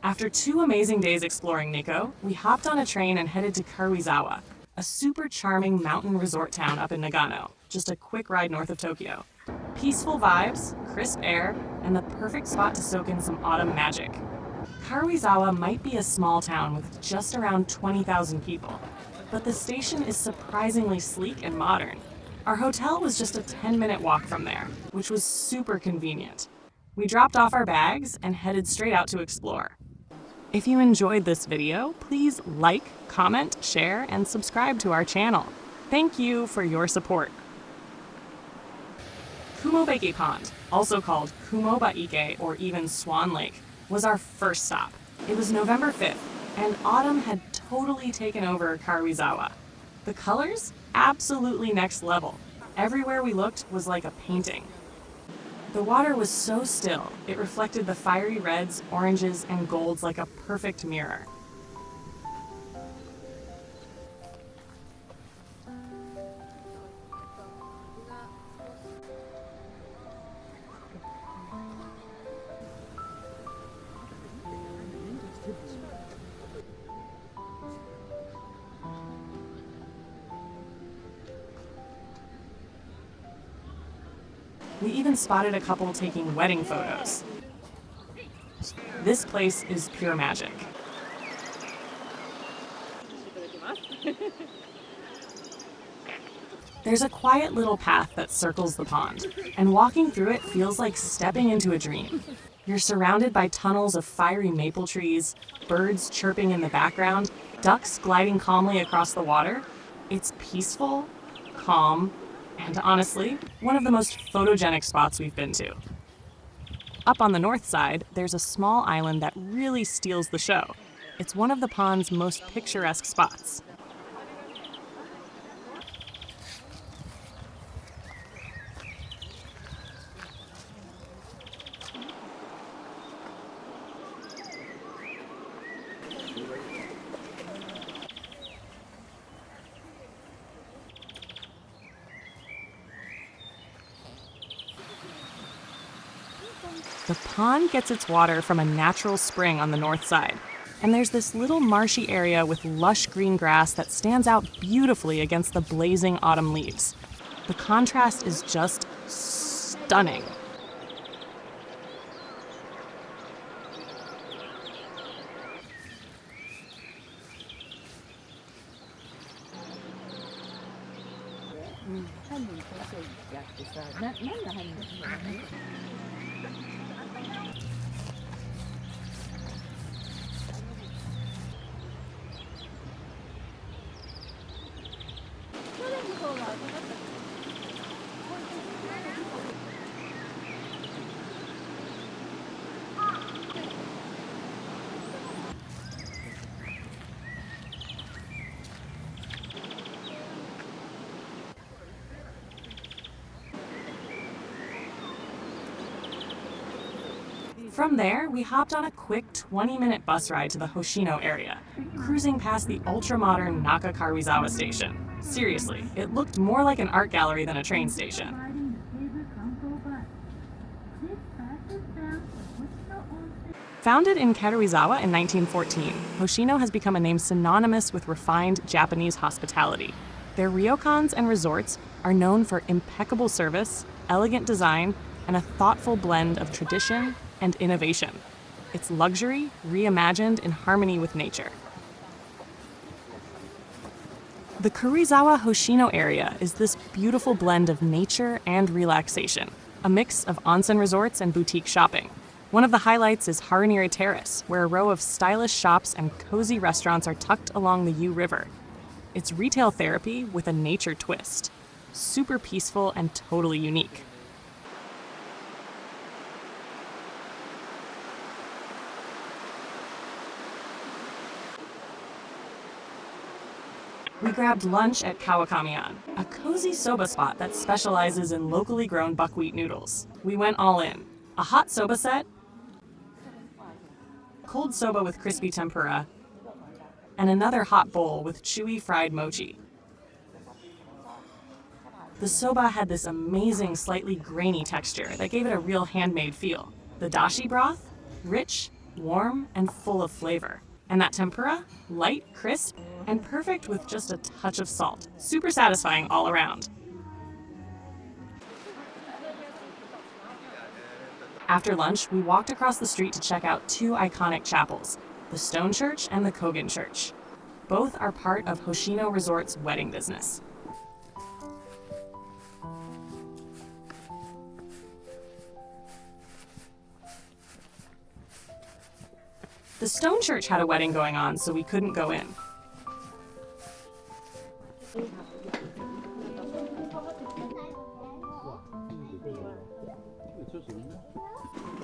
After 2 amazing days exploring Nikko, we hopped on a train and headed to Karuizawa, a super charming mountain resort town up in Nagano, just a quick ride north of Tokyo. Peaceful vibes, crisp air, and the perfect spot to soak in some autumn magic. Karuizawa might be a small town with just around 20,000 people, but the station is surprisingly sleek and modern. Our hotel was just a 10-minute walk from there, which was super convenient. We dropped off our bags and headed straight out to explore. If you enjoyed this video, please like, comment, share, and subscribe to our channel. Thank you for your support. Kumobaike Pond, also called Kumobaike or even Swan Lake, was our first stop. It was November 5th, and autumn had totally taken over Karuizawa. The colors? Absolutely next level. Everywhere we looked was like a painting. The water was so still, it reflected the fiery reds, oranges, and golds like a perfect mirror. We even spotted a couple taking wedding photos. This place is pure magic. There's a quiet little path that circles the pond, and walking through it feels like stepping into a dream. You're surrounded by tunnels of fiery maple trees, birds chirping in the background, ducks gliding calmly across the water. It's peaceful, calm, and honestly, one of the most photogenic spots we've been to. Up on the north side, there's a small island that really steals the show. It's one of the pond's most picturesque spots. The pond gets its water from a natural spring on the north side, and there's this little marshy area with lush green grass that stands out beautifully against the blazing autumn leaves. The contrast is just stunning. From there, we hopped on a quick 20-minute bus ride to the Hoshino Area, cruising past the ultra-modern Naka Karuizawa station. Seriously, it looked more like an art gallery than a train station. Founded in Karuizawa in 1914, Hoshino has become a name synonymous with refined Japanese hospitality. Their ryokans and resorts are known for impeccable service, elegant design, and a thoughtful blend of tradition and innovation. It's luxury reimagined in harmony with nature. The Karuizawa Hoshino area is this beautiful blend of nature and relaxation, a mix of onsen resorts and boutique shopping. One of the highlights is Harunire Terrace, where a row of stylish shops and cozy restaurants are tucked along the Yu River. It's retail therapy with a nature twist. Super peaceful and totally unique. We grabbed lunch at Kawakami-An, a cozy soba spot that specializes in locally grown buckwheat noodles. We went all in. A hot soba set, cold soba with crispy tempura, and another hot bowl with chewy fried mochi. The soba had this amazing, slightly grainy texture that gave it a real handmade feel. The dashi broth, rich, warm and full of flavor. And that tempura, light, crisp, and perfect with just a touch of salt. Super satisfying all around. After lunch, we walked across the street to check out two iconic chapels, the Stone Church and the Kogen Church. Both are part of Hoshino Resort's wedding business. The Stone Church had a wedding going on, so we couldn't go in.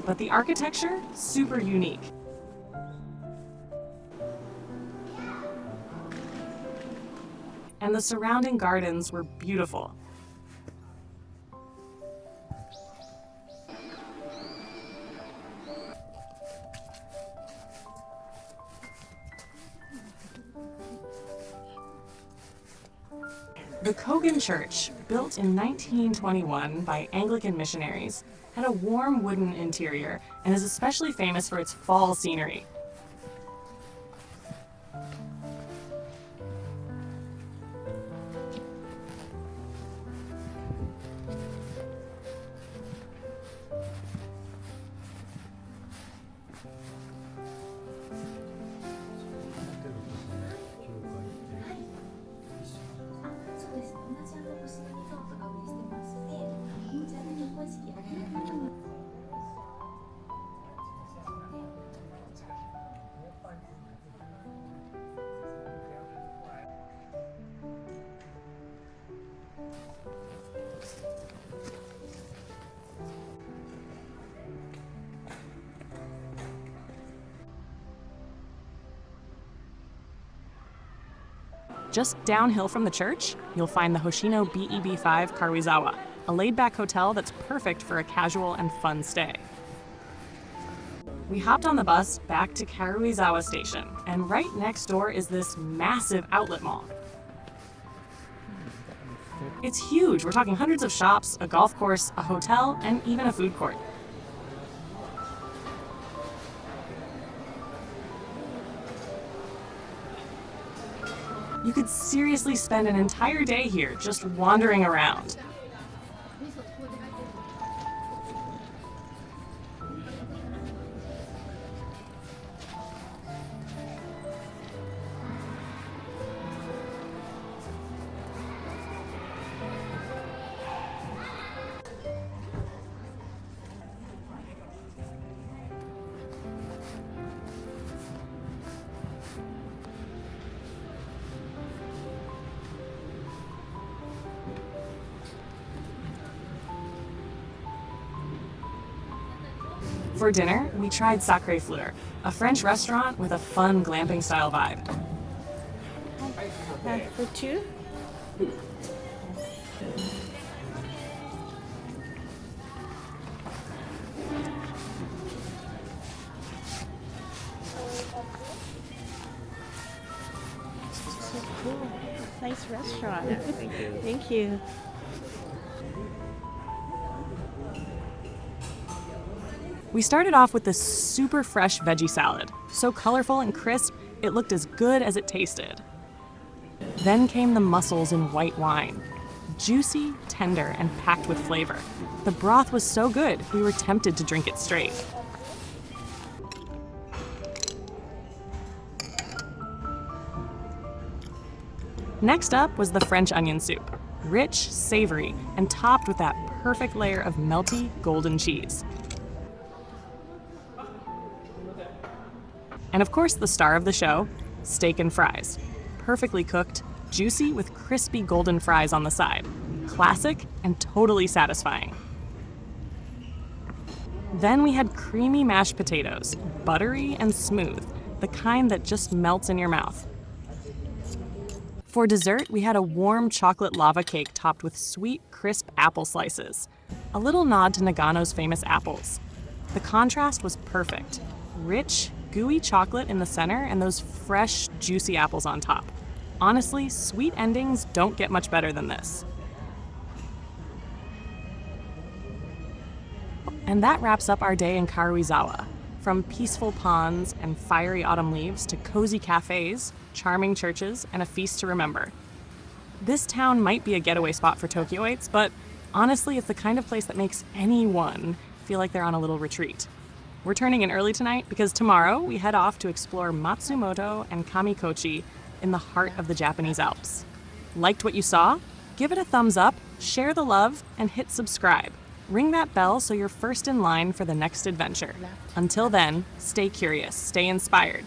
But the architecture, super unique. And the surrounding gardens were beautiful. The Kogen Church, built in 1921 by Anglican missionaries, had a warm wooden interior and is especially famous for its fall scenery. Just downhill from the church, you'll find the Hoshino BEB5 Karuizawa, a laid-back hotel that's perfect for a casual and fun stay. We hopped on the bus back to Karuizawa Station, and right next door is this massive outlet mall. It's huge. We're talking hundreds of shops, a golf course, a hotel, and even a food court. You could seriously spend an entire day here just wandering around. For dinner, we tried Sacrée Fleur, a French restaurant with a fun glamping-style vibe. For two? So cool. Nice restaurant. Thank you. Thank you. We started off with this super fresh veggie salad, so colorful and crisp, it looked as good as it tasted. Then came the mussels in white wine. Juicy, tender, and packed with flavor. The broth was so good, we were tempted to drink it straight. Next up was the French onion soup. Rich, savory, and topped with that perfect layer of melty, golden cheese. And of course, the star of the show, steak and fries. Perfectly cooked, juicy with crispy golden fries on the side. Classic and totally satisfying. Then we had creamy mashed potatoes, buttery and smooth, the kind that just melts in your mouth. For dessert, we had a warm chocolate lava cake topped with sweet, crisp apple slices. A little nod to Nagano's famous apples. The contrast was perfect. Rich, gooey chocolate in the center and those fresh, juicy apples on top. Honestly, sweet endings don't get much better than this. And that wraps up our day in Karuizawa. From peaceful ponds and fiery autumn leaves to cozy cafes, charming churches, and a feast to remember. This town might be a getaway spot for Tokyoites, but honestly, it's the kind of place that makes anyone feel like they're on a little retreat. We're turning in early tonight because tomorrow we head off to explore Matsumoto and Kamikochi in the heart of the Japanese Alps. Liked what you saw? Give it a thumbs up, share the love, and hit subscribe. Ring that bell so you're first in line for the next adventure. Until then, stay curious, stay inspired,